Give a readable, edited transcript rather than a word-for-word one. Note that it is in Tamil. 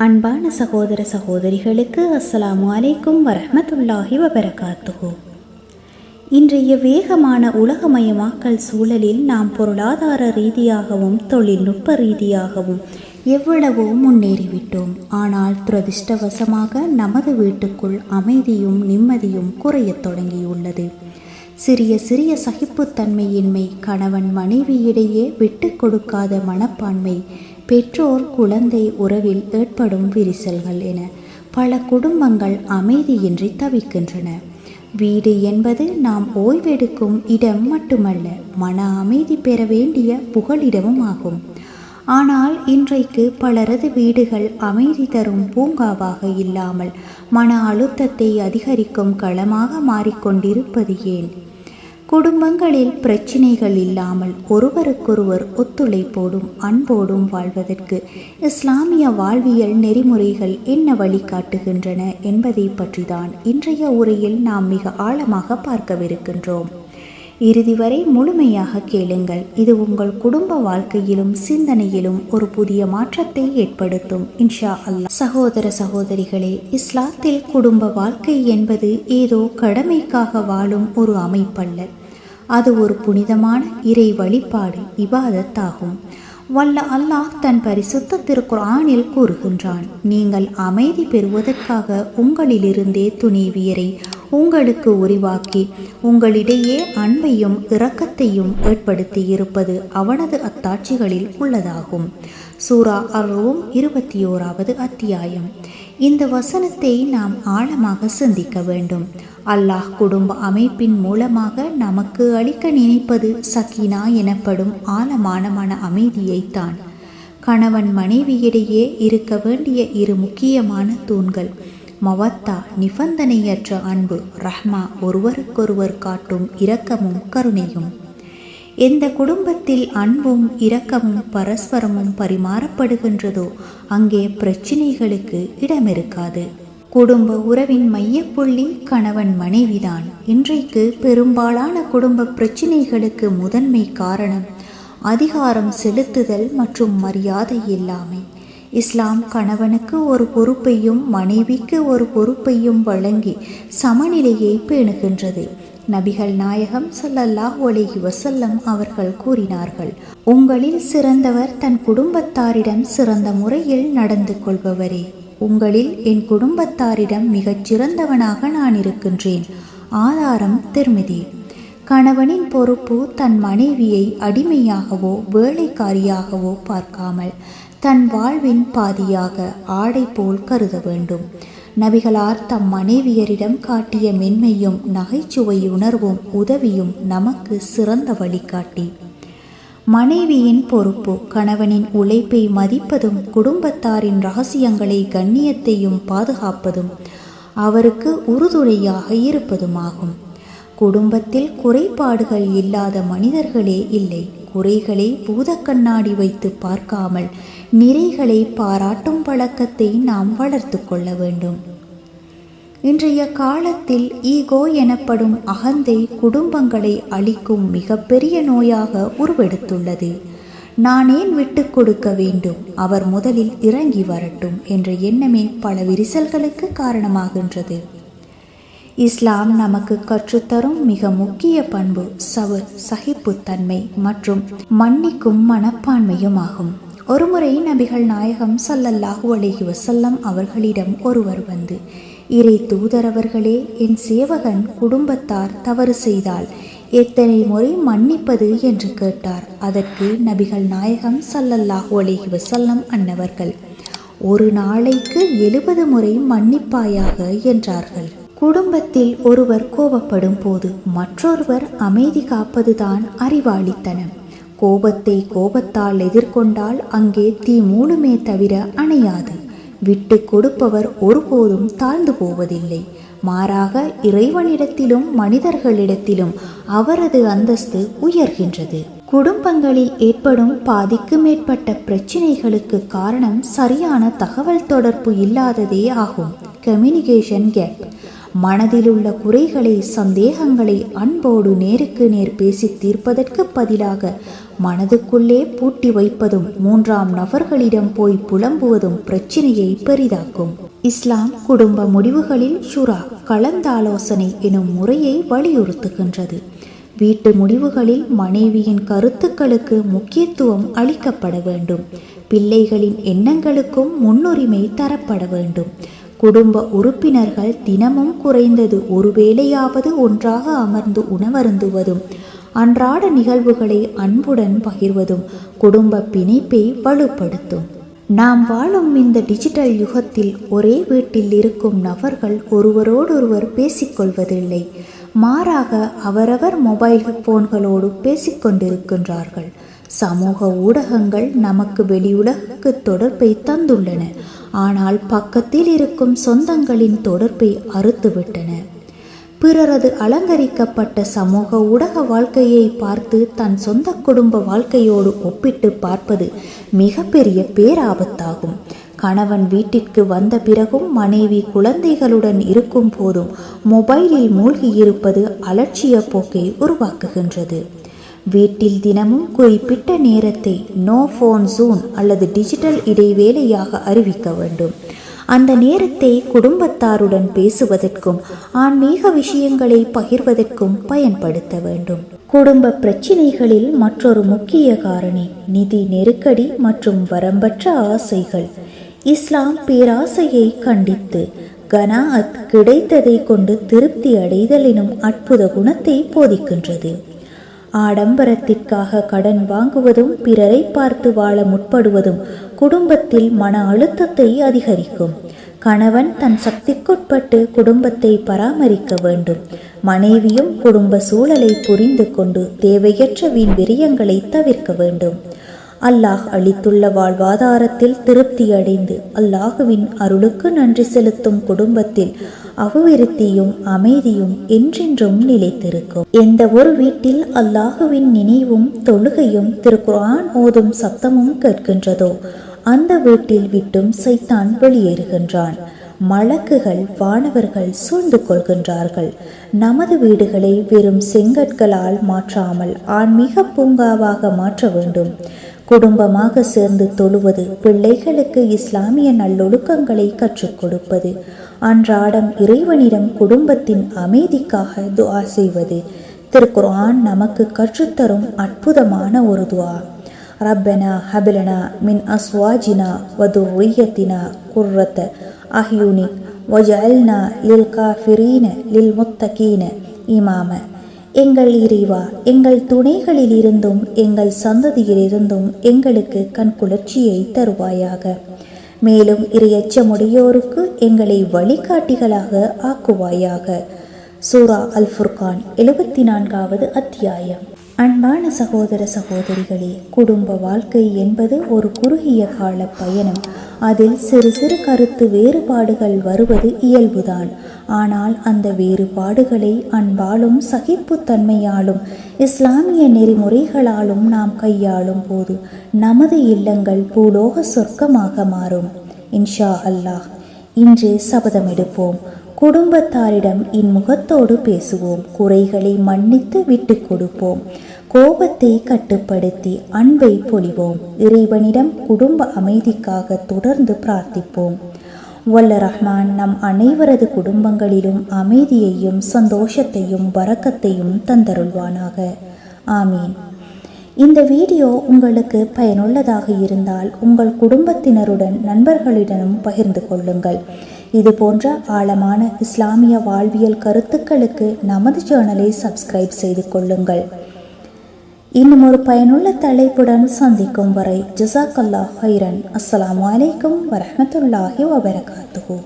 அன்பான சகோதர சகோதரிகளுக்கு அஸ்ஸலாமு அலைக்கும் வரஹ்மத்துல்லாஹி வபரகாத்துஹு. இன்றைய வேகமான உலகமயமாக்கல் சூழலில் நாம் பொருளாதார ரீதியாகவும் தொழில்நுட்ப ரீதியாகவும் எவ்வளவோ முன்னேறிவிட்டோம். ஆனால் துரதிர்ஷ்டவசமாக நமது வீட்டுக்குள் அமைதியும் நிம்மதியும் குறையத் தொடங்கியுள்ளது. சிறிய சிறிய சகிப்புத்தன்மையின்மை, கணவன் மனைவியிடையே விட்டு கொடுக்காத மனப்பான்மை, பெற்றோர் குழந்தை உறவில் ஏற்படும் விரிசல்கள் என பல குடும்பங்கள் அமைதியின்றி தவிக்கின்றன. வீடு என்பது நாம் ஓய்வெடுக்கும் இடம் மட்டுமல்ல, மன அமைதி பெற வேண்டிய புகலிடமும் ஆகும். ஆனால் இன்றைக்கு பலரது வீடுகள் அமைதி தரும் பூங்காவாக இல்லாமல் மன அழுத்தத்தை அதிகரிக்கும் களமாக மாறிக்கொண்டிருப்பது ஏன்? குடும்பங்களில் பிரச்சினைகள் இல்லாமல் ஒருவருக்கொருவர் ஒத்துழைப்போடும் அன்போடும் வாழ்வதற்கு இஸ்லாமிய வாழ்வியல் நெறிமுறைகள் என்ன வழிகாட்டுகின்றன என்பதை பற்றிதான் இன்றைய உரையில் நாம் மிக ஆழமாக பார்க்கவிருக்கின்றோம். இறுதி வரை முழுமையாக கேளுங்கள். இது உங்கள் குடும்ப வாழ்க்கையிலும் சிந்தனையிலும் ஒரு புதிய மாற்றத்தை ஏற்படுத்தும் இன்ஷா அல்லாஹ். சகோதர சகோதரிகளே, இஸ்லாத்தில் குடும்ப வாழ்க்கை என்பது ஏதோ கடமைக்காக வாழும் ஒரு அமைப்பல்ல. அது ஒரு புனிதமான இறை வழிபாடு, இபாதத்தாகும். வல்ல அல்லாஹ் தன் பரிசுத்த திருக்குர்ஆனில் கூறுகின்றான், நீங்கள் அமைதி பெறுவதற்காக உங்களிலிருந்தே துணைவியரை உங்களுக்கு உருவாக்கி உங்களிடையே அன்பையும் இரக்கத்தையும் ஏற்படுத்தி இருப்பது அவனது அத்தாட்சிகளில் உள்ளதாகும். சூரா அர்-ரூம் 21வது அத்தியாயம். இந்த வசனத்தை நாம் ஆழமாக சிந்திக்க வேண்டும். அல்லாஹ் குடும்ப அமைப்பின் மூலமாக நமக்கு அளிக்க நினைப்பது சக்கீனா எனப்படும் ஆழமான மன அமைதியைத்தான். கணவன் மனைவியிடையே இருக்க வேண்டிய இரு முக்கியமான தூண்கள் மவத்தா, நிபந்தனையற்ற அன்பு, ரஹ்மா, ஒருவருக்கொருவர் காட்டும் இரக்கமும் கருணையும். எந்த குடும்பத்தில் அன்பும் இரக்கமும் பரஸ்பரமும் பரிமாறப்படுகின்றதோ அங்கே பிரச்சினைகளுக்கு இடமிருக்காது. குடும்ப உறவின் மையப்புள்ளி கணவன் மனைவிதான். இன்றைக்கு பெரும்பாலான குடும்ப பிரச்சினைகளுக்கு முதன்மை காரணம் அதிகாரம் செலுத்துதல் மற்றும் மரியாதை இல்லாமை. இஸ்லாம் கணவனுக்கு ஒரு பொறுப்பையும் மனைவிக்கு ஒரு பொறுப்பையும் வழங்கி சமநிலையை பேணுகின்றது. நபிகள் நாயகம் ஸல்லல்லாஹு அலைஹி வஸல்லம் அவர்கள் கூறினார்கள், உங்களில் சிறந்தவர் தன் குடும்பத்தாரிடம் சிறந்த முறையில் நடந்து கொள்பவரே. உங்களில் என் குடும்பத்தாரிடம் மிகச் சிறந்தவனாக நான் இருக்கின்றேன். ஆதாரம் திர்மிதி. கணவனின் பொறுப்பு தன் மனைவியை அடிமையாகவோ வேலைக்காரியாகவோ பார்க்காமல் தன் வாழ்வின் பாதியாக ஆடை போல் கருத வேண்டும். நபிகளார் தம் மனைவியரிடம் காட்டிய மென்மையும் நகைச்சுவை உணர்வும் உதவியும் நமக்கு சிறந்த வழிகாட்டி. மனைவியின் பொறுப்பு கணவனின் உழைப்பை மதிப்பதும் குடும்பத்தாரின் இரகசியங்களை கண்ணியத்தையும் பாதுகாப்பதும் அவருக்கு உறுதுணையாக இருப்பதுமாகும். குடும்பத்தில் குறைபாடுகள் இல்லாத மனிதர்களே இல்லை. குறைகளை பூதக்கண்ணாடி வைத்து பார்க்காமல் நிறைகளை பாராட்டும் பழக்கத்தை நாம் வளர்த்து கொள்ள வேண்டும். இன்றைய காலத்தில் ஈகோ எனப்படும் அகந்தை குடும்பங்களை அழிக்கும் மிகப்பெரிய நோயாக உருவெடுத்துள்ளது. நான் ஏன் விட்டு கொடுக்க வேண்டும், அவர் முதலில் இறங்கி வரட்டும் என்ற எண்ணமே பல விரிசல்களுக்கு காரணமாகின்றது. இஸ்லாம் நமக்கு கற்றுத்தரும் மிக முக்கிய பண்பு சபர், சகிப்புத்தன்மை மற்றும் மன்னிக்கும் மனப்பான்மையும் ஆகும். ஒருமுறை நபிகள் நாயகம் ஸல்லல்லாஹு அலைஹி வஸல்லம் அவர்களிடம் ஒருவர் வந்து, இறை தூதரவர்களே, என் சேவகன் குடும்பத்தார் தவறு செய்தால் எத்தனை முறை மன்னிப்பது என்று கேட்டார். அதற்கு நபிகள் நாயகம் ஸல்லல்லாஹு அலைஹி வஸல்லம் அன்னவர்கள், ஒரு நாளைக்கு 70 முறை மன்னிப்பாயாக என்றார்கள். குடும்பத்தில் ஒருவர் கோபப்படும் போது மற்றொருவர் அமைதி காப்பதுதான் அறிவாளித்தனம். கோபத்தை கோபத்தால் எதிர்கொண்டால் அங்கே தீ மூளுமே தவிர அணையாது. விட்டு கொடுப்பவர் ஒருபோதும் தாழ்ந்து போவதில்லை. மாறாக இறைவனிடத்திலும் மனிதர்களிடத்திலும் அவரது அந்தஸ்து உயர்கின்றது. குடும்பங்களில் ஏற்படும் பாதிக்கு மேற்பட்ட பிரச்சினைகளுக்கு காரணம் சரியான தகவல் தொடர்பு இல்லாததே ஆகும். Communication gap. மனதிலுள்ள குறைகளை, சந்தேகங்களை அன்போடு நேருக்கு நேர் பேசி தீர்ப்பதற்கு பதிலாக மனதுக்குள்ளே பூட்டி வைப்பதும் 3ஆம் நபர்களிடம் போய் புலம்புவதும் பிரச்சினையை பெரிதாக்கும். இஸ்லாம் குடும்ப முடிவுகளில் ஷுரா, கலந்தாலோசனை எனும் முறையை வலியுறுத்துகின்றது. வீட்டு முடிவுகளில் மனைவியின் கருத்துக்களுக்கு முக்கியத்துவம் அளிக்கப்பட வேண்டும். பிள்ளைகளின் எண்ணங்களுக்கும் முன்னுரிமை தரப்பட வேண்டும். குடும்ப உறுப்பினர்கள் தினமும் குறைந்தது ஒரு வேளையாவது ஒன்றாக அமர்ந்து உணவருந்துவதும் அன்றாட நிகழ்வுகளை அன்புடன் பகிர்வதும் குடும்ப பிணைப்பை வலுப்படுத்தும். நாம் வாழும் இந்த டிஜிட்டல் யுகத்தில் ஒரே வீட்டில் இருக்கும் நபர்கள் ஒருவரோடொருவர் பேசிக்கொள்வதில்லை. மாறாக அவரவர் மொபைல் போன்களோடு பேசிக்கொண்டிருக்கின்றார்கள். சமூக ஊடகங்கள் நமக்கு வெளியுலகுக்கு தொடர்பை தந்துள்ளன. ஆனால் பக்கத்தில் இருக்கும் சொந்தங்களின் தொடர்பை அறுத்துவிட்டன. பிறரது அலங்கரிக்கப்பட்ட சமூக ஊடக வாழ்க்கையை பார்த்து தன் சொந்த குடும்ப வாழ்க்கையோடு ஒப்பிட்டு பார்ப்பது மிகப்பெரிய பேராபத்தாகும். கணவன் வீட்டிற்கு வந்த பிறகும் மனைவி குழந்தைகளுடன் இருக்கும் போதும் மொபைலில் மூழ்கியிருப்பது அலட்சிய போக்கை உருவாக்குகின்றது. வீட்டில் தினமும் குறிப்பிட்ட நேரத்தை நோ ஃபோன் ஜோன் அல்லது டிஜிட்டல் இடைவேளையாக அறிவிக்க வேண்டும். அந்த நேரத்தை குடும்பத்தாருடன் பேசுவதற்கும் ஆன்மீக விஷயங்களை பகிர்வதற்கும் பயன்படுத்த வேண்டும். குடும்ப பிரச்சினைகளில் மற்றொரு முக்கிய காரணி நிதி நெருக்கடி மற்றும் வரம்பற்ற ஆசைகள். இஸ்லாம் பேராசையை கண்டித்து கனாஅத், கிடைத்ததை கொண்டு திருப்தி அடைதல் எனும் அற்புத குணத்தை போதிக்கின்றது. ஆடம்பரத்திற்காக கடன் வாங்குவதும் பிறரை பார்த்து வாழ முற்படுவதும் குடும்பத்தில் மன அழுத்தத்தை அதிகரிக்கும். கணவன் தன் சக்திக்குட்பட்டு குடும்பத்தை பராமரிக்க வேண்டும். மனைவியும் குடும்ப சூழலை புரிந்து கொண்டு தேவையற்ற வீண் விரயங்களை தவிர்க்க வேண்டும். அல்லாஹ் அளித்துள்ள வாழ்வாதாரத்தில் திருப்தி அடைந்து அல்லாஹுவின் அருளுக்கு நன்றி செலுத்தும் குடும்பத்தில் அபிவிருத்தியும் அமைதியும் என்றென்றும் நிலைத்திருக்கும். எந்த ஒரு வீட்டில் அல்லாஹுவின் நினைவும் தொழுகையும் திருக்குர்ஆன் ஓதும் சப்தமும் கேட்கின்றதோ அந்த வீட்டில் விட்டும் சைத்தான் வெளியேறுகின்றான். மலக்குகள், வானவர்கள் சூழ்ந்து கொள்கின்றார்கள். நமது வீடுகளை வெறும் செங்கற்களால் மாற்றாமல் ஆன்மீக பூங்காவாக மாற்ற வேண்டும். குடும்பமாக சேர்ந்து தொழுவது, பிள்ளைகளுக்கு இஸ்லாமிய நல்லொழுக்கங்களை கற்றுக் கொடுப்பது, அன்றாடம் இறைவனிடம் குடும்பத்தின் அமைதிக்காக துஆ செய்வது திருக்குர்ஆன் நமக்கு கற்றுத்தரும் அற்புதமான ஒரு துஆ. ரப்பனா ஹப்லனா மின் அஸ்வாஜினா வதுர்ரிய்யத்தினா குர்ரத அஹ்யுனி வஜஅல்னா லில் காஃபிரீன லில் முத்தகீன இமாம. எங்கள் இறைவா, எங்கள் துணைகளிலிருந்தும் எங்கள் சந்ததியிலிருந்தும் எங்களுக்கு கண்குளிர்ச்சியை தருவாயாக. மேலும் இறையச்சமுடையோருக்கு எங்களை வழிகாட்டிகளாக ஆக்குவாயாக. சூரா அல் ஃபுர்கான் 74வது அத்தியாயம். அன்பான சகோதர சகோதரிகளே, குடும்ப வாழ்க்கை என்பது ஒரு குறுகிய கால பயணம். அதில் சிறு சிறு கருத்து வேறுபாடுகள் வருவது இயல்புதான். ஆனால் அந்த வேறுபாடுகளை அன்பாலும் சகிப்புத்தன்மையாலும் இஸ்லாமிய நெறிமுறைகளாலும் நாம் கையாளும் போது நமது இல்லங்கள் பூலோக சொர்க்கமாக மாறும். இன்ஷா அல்லாஹ். இன்று சபதம் எடுப்போம். குடும்பத்தாரிடம் இன்முகத்தோடு பேசுவோம். குறைகளை மன்னித்து விட்டு கொடுப்போம். கோபத்தை கட்டுப்படுத்தி அன்பை பொழிவோம். இறைவனிடம் குடும்ப அமைதிக்காக தொடர்ந்து பிரார்த்திப்போம். வல்ல ரஹ்மான் நம் அனைவரது குடும்பங்களிலும் அமைதியையும் சந்தோஷத்தையும் பரக்கத்தையும் தந்தருள்வானாக. ஆமீன். இந்த வீடியோ உங்களுக்கு பயனுள்ளதாக இருந்தால் உங்கள் குடும்பத்தினருடன் நண்பர்களிடமும் பகிர்ந்து கொள்ளுங்கள். இது போன்ற ஆழமான இஸ்லாமிய வாழ்வியல் கருத்துக்களுக்கு நமது சேனலை சப்ஸ்கிரைப் செய்து கொள்ளுங்கள். இன்னும் ஒரு பயனுள்ள தலைப்புடன் சந்திக்கும் வரை ஜஸாக்கல்லாஹ் ஹைரன். அஸ்ஸலாமு அலைக்கும் வரஹ்மத்துல்லாஹி வபரகாத்துஹு.